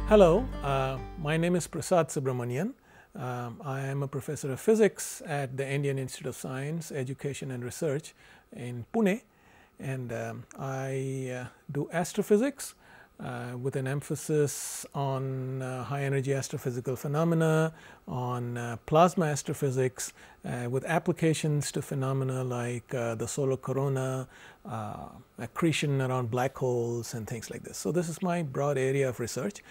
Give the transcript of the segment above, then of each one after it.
Hello, my name is Prasad Subramanian. I am a professor of physics at the Indian Institute of Science, Education and Research in Pune, and I do astrophysics with an emphasis on high energy astrophysical phenomena, on plasma astrophysics with applications to phenomena like the solar corona, accretion around black holes and things like this. So this is my broad area of research.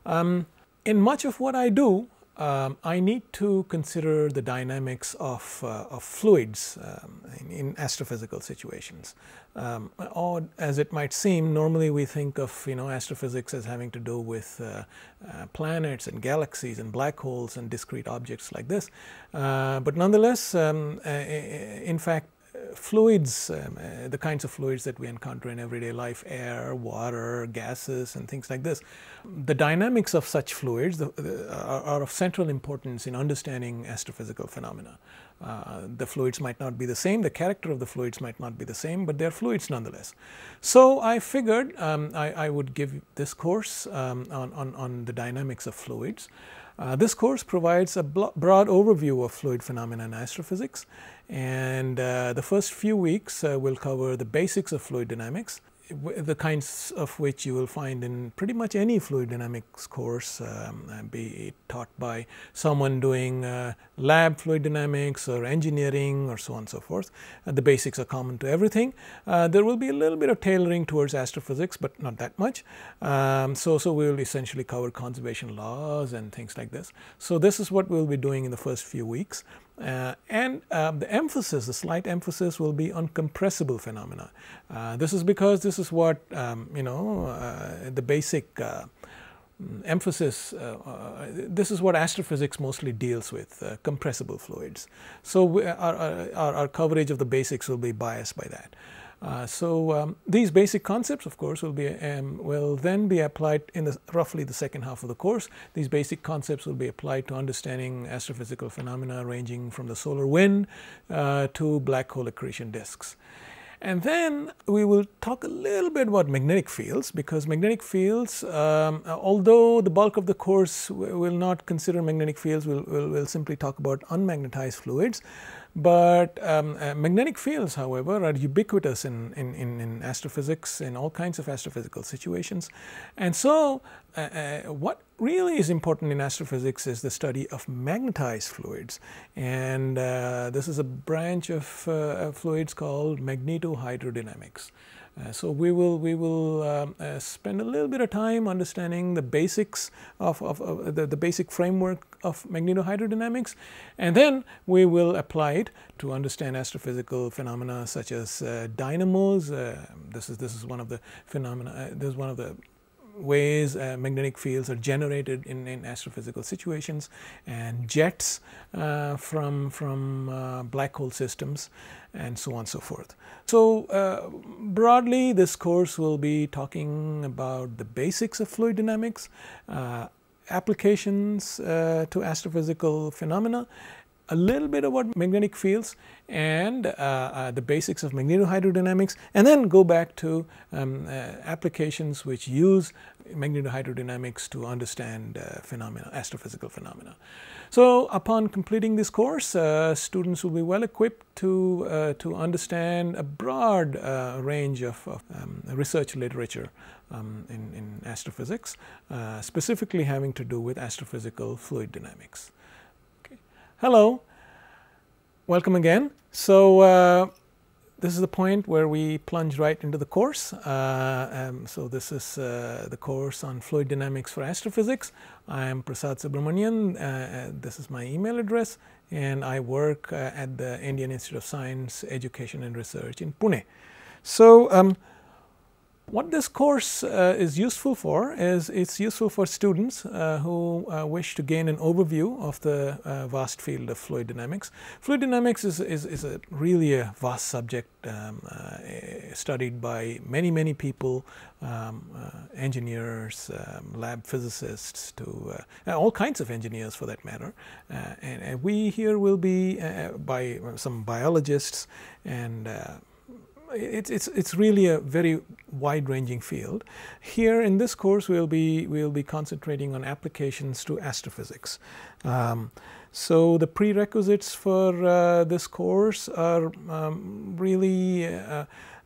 In much of what I do, I need to consider the dynamics of fluids in astrophysical situations. Or as it might seem, normally we think of astrophysics as having to do with planets and galaxies and black holes and discrete objects like this. But nonetheless, in fact, fluids, the kinds of fluids that we encounter in everyday life, air, water, gases and things like this, the dynamics of such fluids are of central importance in understanding astrophysical phenomena. The fluids might not be the same, the character of the fluids might not be the same, but they are fluids nonetheless. So I figured I would give this course on the dynamics of fluids. This course provides a broad overview of fluid phenomena in astrophysics, and the first few weeks will cover the basics of fluid dynamics, the kinds of which you will find in pretty much any fluid dynamics course, be it taught by someone doing lab fluid dynamics or engineering or so on and so forth. The basics are common to everything. There will be a little bit of tailoring towards astrophysics, but not that much. So we will essentially cover conservation laws and things like this. So this is what we will be doing in the first few weeks. The slight emphasis will be on compressible phenomena. This is because this is what the basic emphasis, this is what astrophysics mostly deals with, compressible fluids. So our coverage of the basics will be biased by that. These basic concepts, of course, will then be applied in roughly the second half of the course. These basic concepts will be applied to understanding astrophysical phenomena ranging from the solar wind to black hole accretion disks. And then we will talk a little bit about magnetic fields, because magnetic fields, although the bulk of the course will not consider magnetic fields, we'll simply talk about unmagnetized fluids. But magnetic fields, however, are ubiquitous in astrophysics, in all kinds of astrophysical situations. And so what really is important in astrophysics is the study of magnetized fluids. And this is a branch of fluids called Magneto Hydrodynamics. So we will spend a little bit of time understanding the basics of the basic framework of Magneto Hydrodynamics, and then we will apply it to understand astrophysical phenomena such as dynamos. This is one of the phenomena. This is one of the ways magnetic fields are generated in astrophysical situations, and jets from black hole systems, and so on and so forth. So broadly, this course will be talking about the basics of fluid dynamics, applications to astrophysical phenomena, a little bit about magnetic fields, and the basics of magneto hydrodynamics, and then go back to applications which use magneto hydrodynamics to understand astrophysical phenomena. So upon completing this course, students will be well equipped to understand a broad range of research literature in astrophysics, specifically having to do with astrophysical fluid dynamics. Hello, welcome again. So this is the point where we plunge right into the course. So this is the course on fluid dynamics for astrophysics. I am Prasad Subramanian. This is my email address, and I work at the Indian Institute of Science, Education and Research in Pune. So what this course is useful for is it's useful for students who wish to gain an overview of the vast field of fluid dynamics. Fluid dynamics is really a vast subject studied by many people, engineers, lab physicists, to all kinds of engineers for that matter. And we here will be by some biologists and it's really a very wide-ranging field. Here in this course, we'll be concentrating on applications to astrophysics. So the prerequisites for this course are really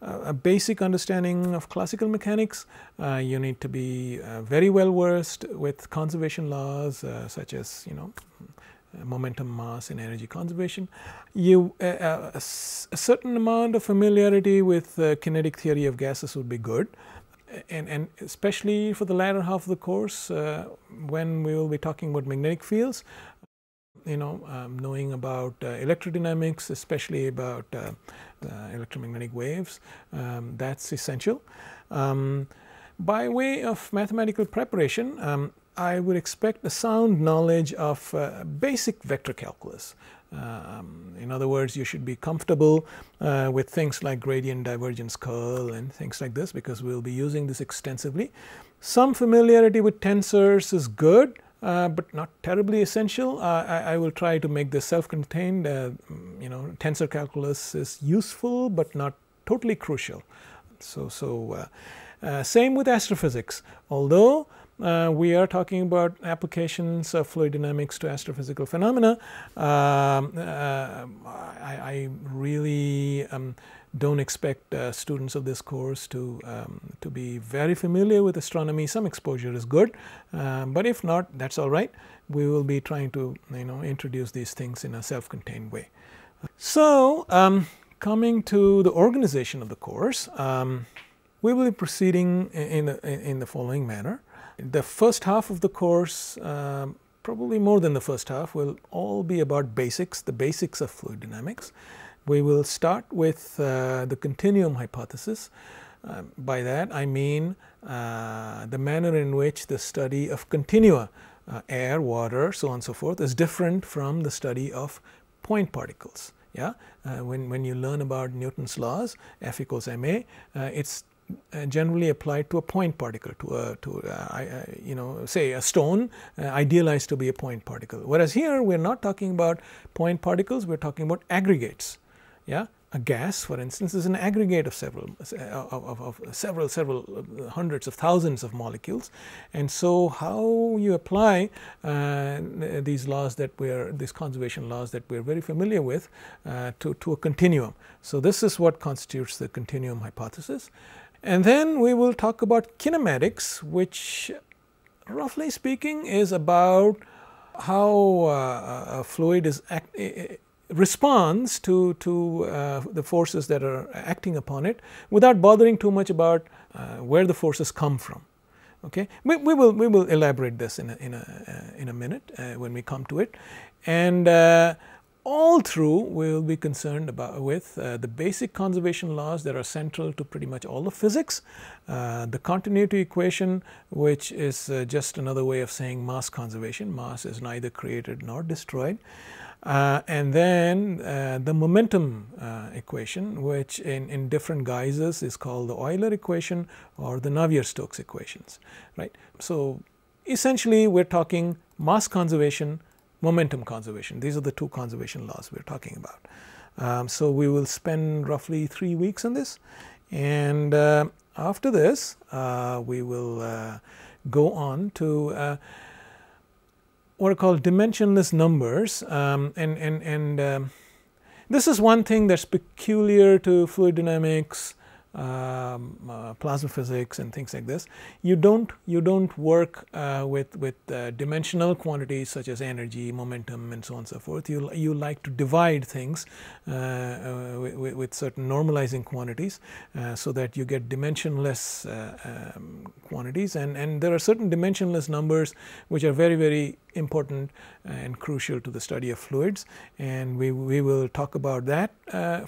a basic understanding of classical mechanics. You need to be very well versed with conservation laws, such as momentum, mass, and energy conservation. A certain amount of familiarity with kinetic theory of gases would be good, and especially for the latter half of the course, when we will be talking about magnetic fields. Knowing about electrodynamics, especially about electromagnetic waves, that's essential. By way of mathematical preparation, I would expect a sound knowledge of basic vector calculus. In other words, you should be comfortable with things like gradient divergence curl and things like this, because we'll be using this extensively. Some familiarity with tensors is good, but not terribly essential. I will try to make this self-contained. Tensor calculus is useful, but not totally crucial. Same with astrophysics. Although we are talking about applications of fluid dynamics to astrophysical phenomena, I really don't expect students of this course to be very familiar with astronomy. Some exposure is good, but if not, that's all right. We will be trying to introduce these things in a self-contained way. So coming to the organization of the course, we will be proceeding in the following manner. The first half of the course, probably more than the first half, will all be about basics, the basics of fluid dynamics. We will start with the continuum hypothesis. By that I mean the manner in which the study of continua, air, water, so on and so forth, is different from the study of point particles. Yeah, when you learn about Newton's laws, F equals ma, it's generally applied to a point particle, say a stone idealized to be a point particle. Whereas here we are not talking about point particles, we are talking about aggregates. Yeah, a gas, for instance, is an aggregate of several hundreds of thousands of molecules, and so how you apply these laws these conservation laws that we are very familiar with to a continuum. So this is what constitutes the continuum hypothesis. And then we will talk about kinematics, which roughly speaking is about how a fluid responds to the forces that are acting upon it, without bothering too much about where the forces come from. Okay, we will elaborate this in a minute when we come to it, and all through we will be concerned with the basic conservation laws that are central to pretty much all of physics, the continuity equation, which is just another way of saying mass conservation. Mass is neither created nor destroyed. And then the momentum equation, which in different guises is called the Euler equation or the Navier-Stokes equations, right? So essentially we're talking mass conservation, momentum conservation. These are the two conservation laws we're talking about. So we will spend roughly 3 weeks on this, and after this we will go on to what are called dimensionless numbers, and this is one thing that's peculiar to fluid dynamics, plasma physics, and things like this. You don't work with dimensional quantities such as energy, momentum, and so on and so forth. You like to divide things with certain normalizing quantities so that you get dimensionless quantities, and there are certain dimensionless numbers which are very, very important and crucial to the study of fluids, and we will talk about that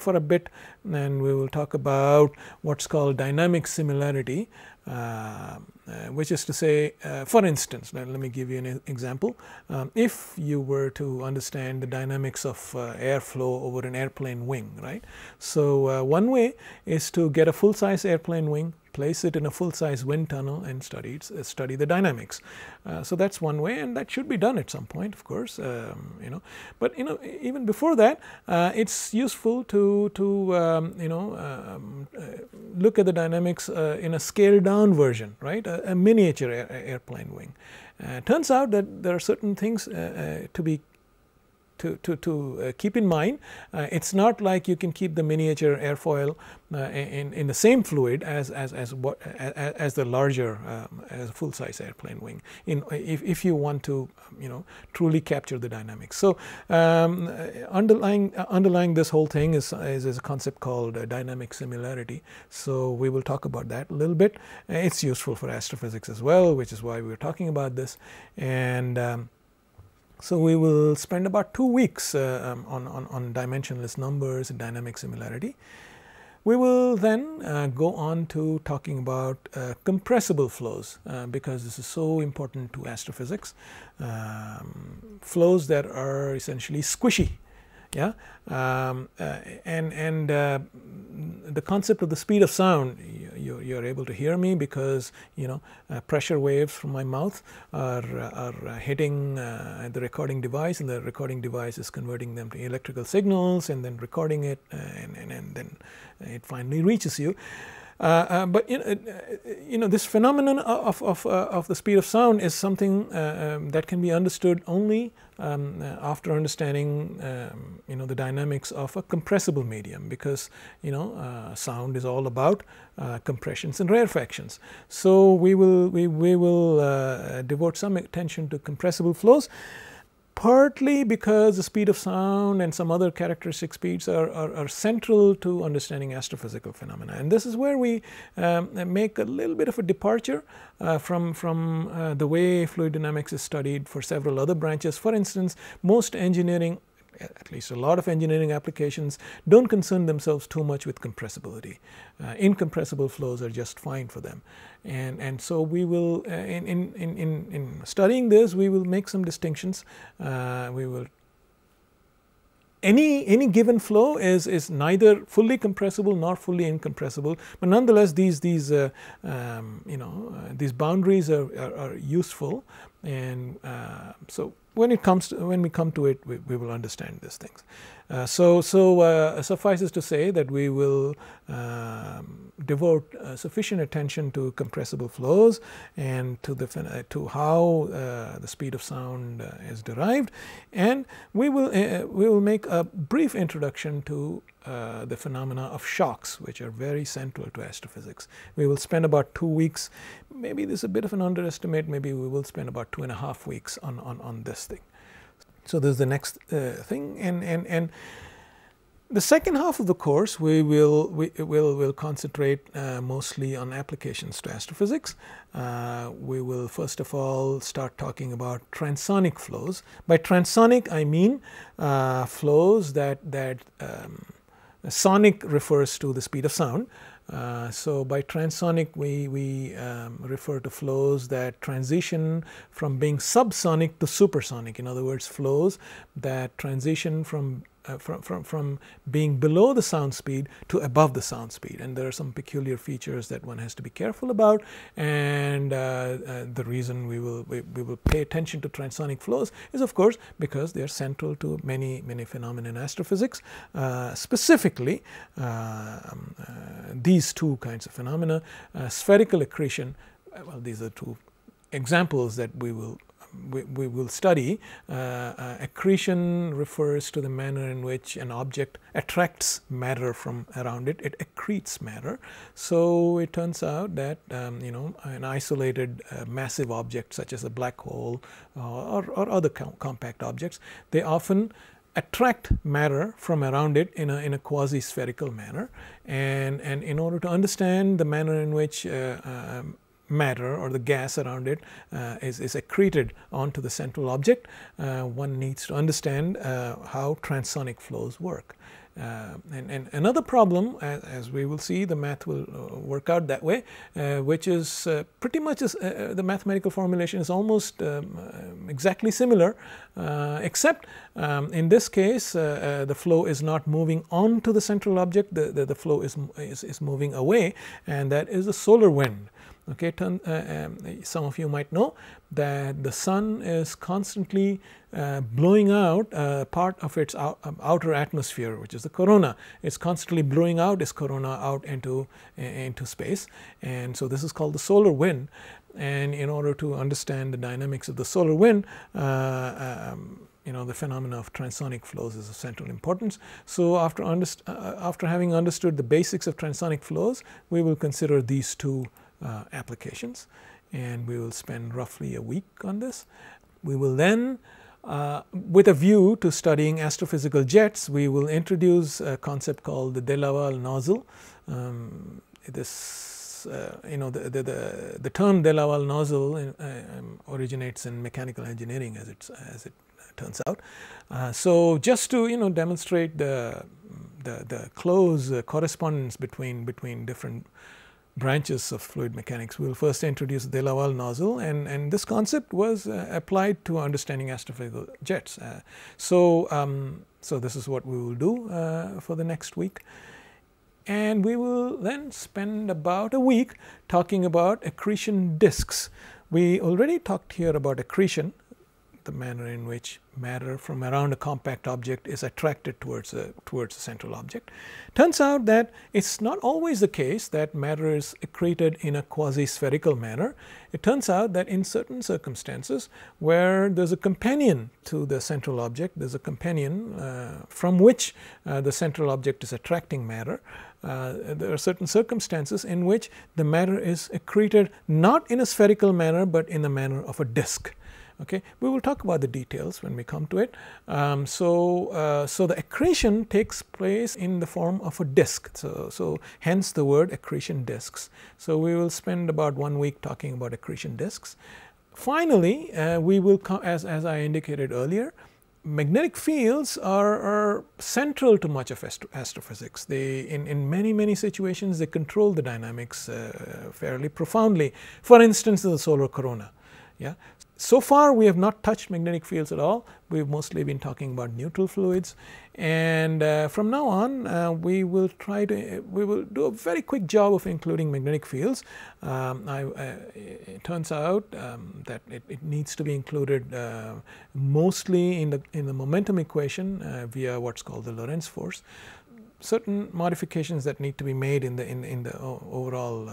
for a bit, and we will talk about what's called dynamic similarity, which is to say, for instance, let me give you an example. If you were to understand the dynamics of airflow over an airplane wing, right? So one way is to get a full-size airplane wing, place it in a full-size wind tunnel and study the dynamics. So that's one way, and that should be done at some point, of course. But even before that, it's useful to look at the dynamics in a scaled-down version, right? A miniature airplane wing. Turns out that there are certain things to keep in mind. It's not like you can keep the miniature airfoil in the same fluid as the larger as a full-size airplane wing. If you want to truly capture the dynamics. So underlying this whole thing is a concept called dynamic similarity. So we will talk about that a little bit. It's useful for astrophysics as well, which is why we're talking about this. And so we will spend about 2 weeks on dimensionless numbers and dynamic similarity. We will then go on to talking about compressible flows because this is so important to astrophysics. Flows that are essentially squishy. Yeah, the concept of the speed of sound, you're able to hear me because pressure waves from my mouth are hitting the recording device, and the recording device is converting them to electrical signals and then recording it, and then it finally reaches you. But this phenomenon of the speed of sound is something that can be understood only after understanding the dynamics of a compressible medium, because sound is all about compressions and rarefactions. So we will devote some attention to compressible flows, partly because the speed of sound and some other characteristic speeds are central to understanding astrophysical phenomena. And this is where we make a little bit of a departure from the way fluid dynamics is studied for several other branches. For instance, most engineering, at least a lot of engineering applications, don't concern themselves too much with compressibility. Incompressible flows are just fine for them. And so we will, in studying this, we will make some distinctions. Any given flow is neither fully compressible nor fully incompressible, but nonetheless these boundaries are useful, and so when we come to it, we will understand these things. So suffices to say that we will devote sufficient attention to compressible flows and to how the speed of sound is derived, and we will make a brief introduction to the phenomena of shocks, which are very central to astrophysics. We will spend about 2 weeks. Maybe this is a bit of an underestimate. Maybe we will spend about 2.5 weeks on this thing. So this is the next thing, and the second half of the course we will concentrate mostly on applications to astrophysics. We will first of all start talking about transonic flows. By transonic I mean flows that sonic refers to the speed of sound. So by transonic we refer to flows that transition from being subsonic to supersonic. In other words, flows that transition from being below the sound speed to above the sound speed, and there are some peculiar features that one has to be careful about, and the reason we will pay attention to transonic flows is, of course, because they are central to many phenomena in astrophysics, specifically these two kinds of phenomena, spherical accretion. Well, these are two examples that we will study. Accretion refers to the manner in which an object attracts matter from around it. It accretes matter. So it turns out that an isolated massive object such as a black hole or other compact objects, they often attract matter from around it in a quasi-spherical manner. And in order to understand the manner in which matter or the gas around it is accreted onto the central object, one needs to understand how transonic flows work. And another problem, as we will see, the math will work out that way, which is pretty much the mathematical formulation is almost exactly similar, except in this case the flow is not moving onto the central object, the flow is moving away, and that is the solar wind. Okay, some of you might know that the sun is constantly blowing out part of its outer atmosphere, which is the corona. It's constantly blowing out its corona out into space, and so this is called the solar wind. And in order to understand the dynamics of the solar wind, the phenomena of transonic flows is of central importance. So after having understood the basics of transonic flows, we will consider these two applications, and we will spend roughly a week on this. We will then, with a view to studying astrophysical jets, we will introduce a concept called the de Laval nozzle. The term de Laval nozzle originates in mechanical engineering, as it turns out. So just to demonstrate the close correspondence between different branches of fluid mechanics, we will first introduce the de Laval nozzle, and this concept was applied to understanding astrophysical jets. So this is what we will do for the next week. And we will then spend about a week talking about accretion disks. We already talked here about accretion, the manner in which matter from around a compact object is attracted towards a central object. Turns out that it's not always the case that matter is accreted in a quasi-spherical manner. It turns out that in certain circumstances where there's a companion to the central object, there's a companion from which the central object is attracting matter, there are certain circumstances in which the matter is accreted not in a spherical manner but in the manner of a disk. Okay, we will talk about the details when we come to it. So the accretion takes place in the form of a disk. So hence the word accretion disks. So we will spend about 1 week talking about accretion disks. Finally, we will come, as I indicated earlier, magnetic fields are central to much of astrophysics. They, in many situations, they control the dynamics fairly profoundly. For instance, the solar corona. Yeah. So far, we have not touched magnetic fields at all. We've mostly been talking about neutral fluids, and from now on, we will do a very quick job of including magnetic fields. It turns out that it needs to be included mostly in the momentum equation via what's called the Lorentz force. Certain modifications that need to be made in the overall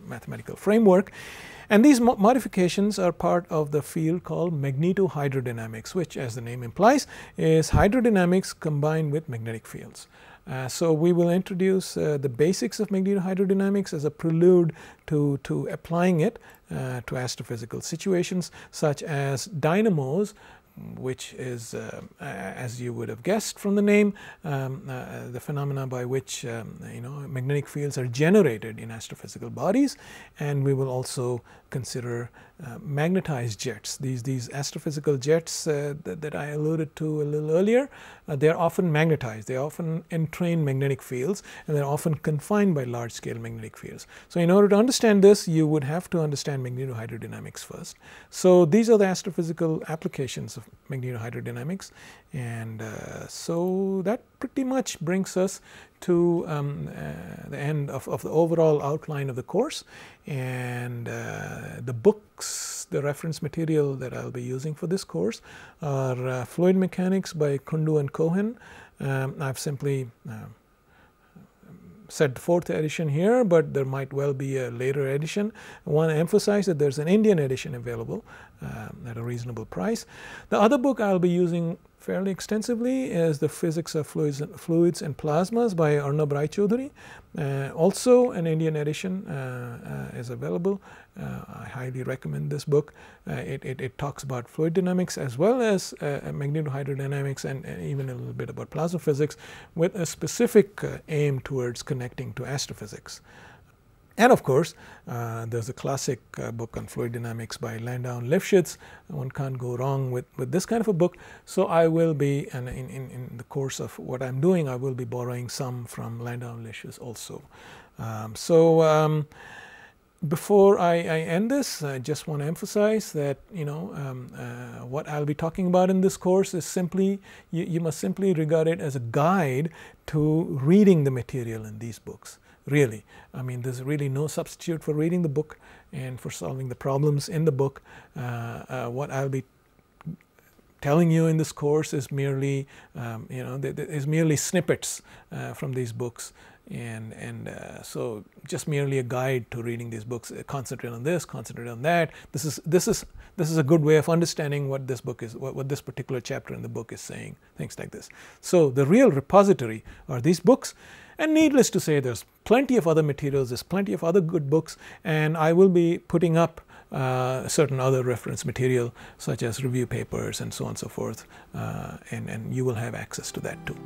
mathematical framework, and these modifications are part of the field called Magneto Hydrodynamics, which, as the name implies, is hydrodynamics combined with magnetic fields. So we will introduce the basics of Magneto Hydrodynamics as a prelude to applying it to astrophysical situations such as dynamos, which is, as you would have guessed from the name, the phenomena by which magnetic fields are generated in astrophysical bodies. And we will also consider magnetized jets. These astrophysical jets that I alluded to a little earlier, they are often magnetized. They often entrain magnetic fields, and they're often confined by large-scale magnetic fields. So in order to understand this, you would have to understand Magneto Hydrodynamics first. So these are the astrophysical applications of Magneto Hydrodynamics, and so that pretty much brings us to the end of the overall outline of the course. And the books, the reference material that I'll be using for this course are Fluid Mechanics by Kundu and Cohen. I've simply said 4th edition here, but there might well be a later edition. I want to emphasize that there's an Indian edition available at a reasonable price. The other book I'll be using fairly extensively is The Physics of Fluids and Plasmas by Arnab Raichaudhuri. Also an Indian edition is available. I highly recommend this book. It talks about fluid dynamics as well as magneto hydrodynamics and even a little bit about plasma physics with a specific aim towards connecting to astrophysics. And of course, there's a classic book on fluid dynamics by Landau and Lifshitz. One can't go wrong with this kind of a book. So I will be, and in the course of what I'm doing, I will be borrowing some from Landau and Lifshitz also. before I end this, I just want to emphasize that what I'll be talking about in this course is simply, you must simply regard it as a guide to reading the material in these books. Really, I mean, there's really no substitute for reading the book and for solving the problems in the book. What I'll be telling you in this course is merely, is merely snippets from these books, and so just merely a guide to reading these books. Concentrate on this, concentrate on that. This is a good way of understanding what this book is, what this particular chapter in the book is saying. Things like this. So the real repository are these books, and needless to say, there's plenty of other materials. There's plenty of other good books, and I will be putting up certain other reference material such as review papers and so on and so forth, and you will have access to that too.